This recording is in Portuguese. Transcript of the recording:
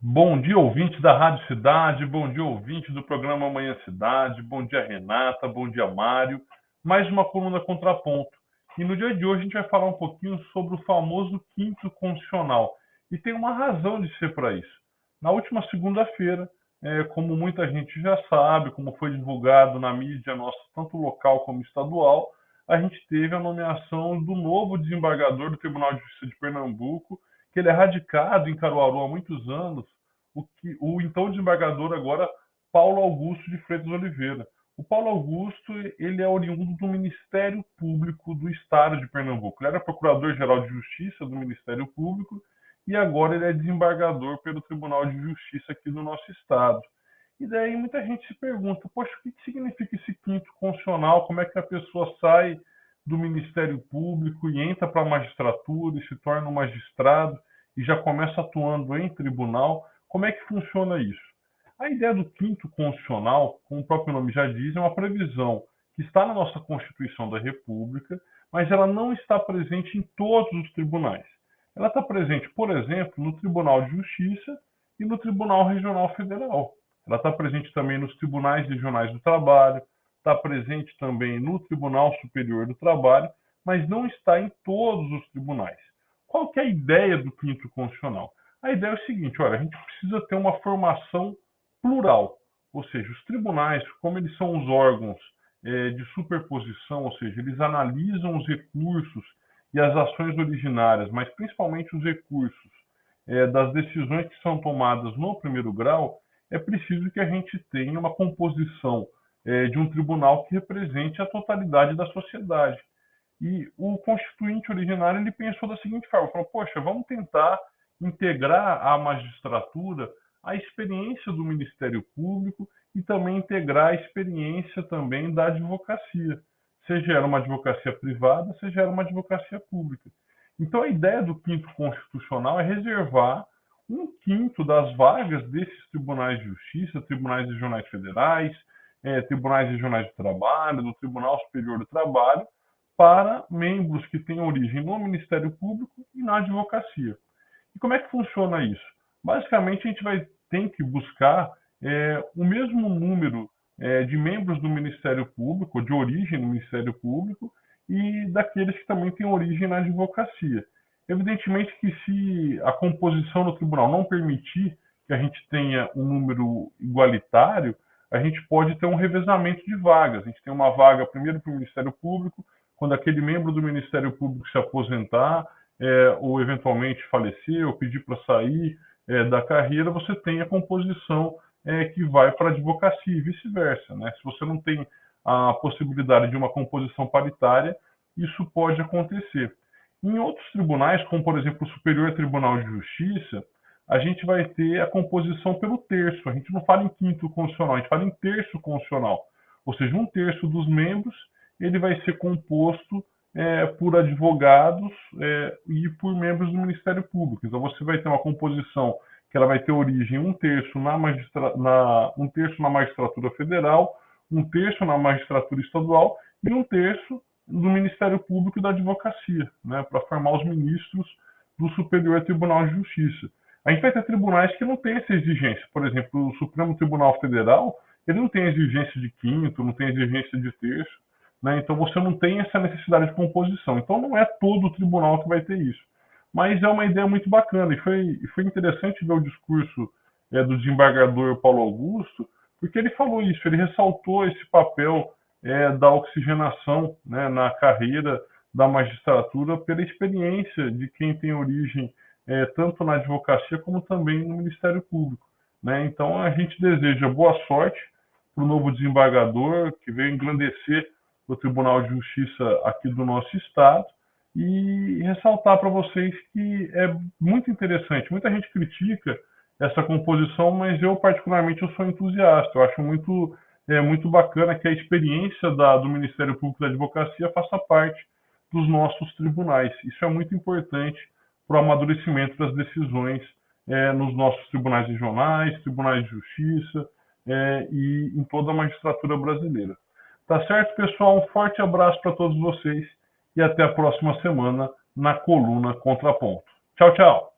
Bom dia, ouvintes da Rádio Cidade, bom dia, ouvintes do programa Amanhã Cidade, bom dia, Renata, bom dia, Mário. Mais uma coluna Contraponto. E no dia de hoje a gente vai falar um pouquinho sobre o famoso quinto constitucional. E tem uma razão de ser para isso. Na última segunda-feira, como muita gente já sabe, como foi divulgado na mídia nossa, tanto local como estadual, a gente teve a nomeação do novo desembargador do Tribunal de Justiça de Pernambuco, que ele é radicado em Caruaru há muitos anos, o então desembargador agora, Paulo Augusto de Freitas Oliveira. O Paulo Augusto, ele é oriundo do Ministério Público do Estado de Pernambuco. Ele era procurador-geral de Justiça do Ministério Público e agora ele é desembargador pelo Tribunal de Justiça aqui do nosso estado. E daí muita gente se pergunta, poxa, o que significa esse quinto constitucional? Como é que a pessoa sai do Ministério Público e entra para a magistratura e se torna um magistrado e já começa atuando em tribunal? Como é que funciona isso? A ideia do quinto constitucional, como o próprio nome já diz, é uma previsão que está na nossa Constituição da República, mas ela não está presente em todos os tribunais. Ela está presente, por exemplo, no Tribunal de Justiça e no Tribunal Regional Federal. Ela está presente também nos Tribunais Regionais do Trabalho, está presente também no Tribunal Superior do Trabalho, mas não está em todos os tribunais. Qual que é a ideia do quinto constitucional? A ideia é o seguinte, olha, a gente precisa ter uma formação plural, ou seja, os tribunais, como eles são os órgãos de superposição, ou seja, eles analisam os recursos e as ações originárias, mas principalmente os recursos das decisões que são tomadas no primeiro grau, é preciso que a gente tenha uma composição de um tribunal que represente a totalidade da sociedade. E o constituinte originário ele pensou da seguinte forma, falou, poxa, vamos tentar integrar à magistratura a experiência do Ministério Público e também integrar a experiência também da advocacia, seja ela uma advocacia privada, seja ela uma advocacia pública. Então a ideia do quinto constitucional é reservar um quinto das vagas desses tribunais de justiça, tribunais regionais federais, tribunais regionais de trabalho, do Tribunal Superior do Trabalho, para membros que têm origem no Ministério Público e na advocacia. E como é que funciona isso? Basicamente, a gente vai ter que buscar o mesmo número de membros do Ministério Público, de origem no Ministério Público, e daqueles que também têm origem na advocacia. Evidentemente que se a composição do tribunal não permitir que a gente tenha um número igualitário, a gente pode ter um revezamento de vagas. A gente tem uma vaga primeiro para o Ministério Público, quando aquele membro do Ministério Público se aposentar, ou eventualmente falecer, ou pedir para sair da carreira, você tem a composição que vai para a advocacia e vice-versa. Né? Se você não tem a possibilidade de uma composição paritária, isso pode acontecer. Em outros tribunais, como por exemplo o Superior Tribunal de Justiça, a gente vai ter a composição pelo terço. A gente não fala em quinto constitucional, a gente fala em terço constitucional. Ou seja, um terço dos membros ele vai ser composto por advogados e por membros do Ministério Público. Então você vai ter uma composição que ela vai ter origem um terço na magistratura federal, um terço na magistratura estadual e um terço do Ministério Público e da advocacia, né, para formar os ministros do Superior Tribunal de Justiça. A gente vai ter tribunais que não têm essa exigência. Por exemplo, o Supremo Tribunal Federal, ele não tem exigência de quinto, não tem exigência de terço, né? Então você não tem essa necessidade de composição. Então não é todo o tribunal que vai ter isso. Mas é uma ideia muito bacana e foi interessante ver o discurso do desembargador Paulo Augusto, porque ele falou isso, ele ressaltou esse papel da oxigenação, né, na carreira da magistratura pela experiência de quem tem origem tanto na advocacia como também no Ministério Público. Né? Então a gente deseja boa sorte para o novo desembargador que veio engrandecer o Tribunal de Justiça aqui do nosso estado e ressaltar para vocês que é muito interessante. Muita gente critica essa composição, mas eu particularmente eu sou entusiasta. Eu acho muito bacana que a experiência do Ministério Público da Advocacia faça parte dos nossos tribunais. Isso é muito importante para o amadurecimento das decisões nos nossos tribunais regionais, tribunais de justiça e em toda a magistratura brasileira. Tá certo, pessoal? Um forte abraço para todos vocês e até a próxima semana na coluna Contraponto. Tchau, tchau!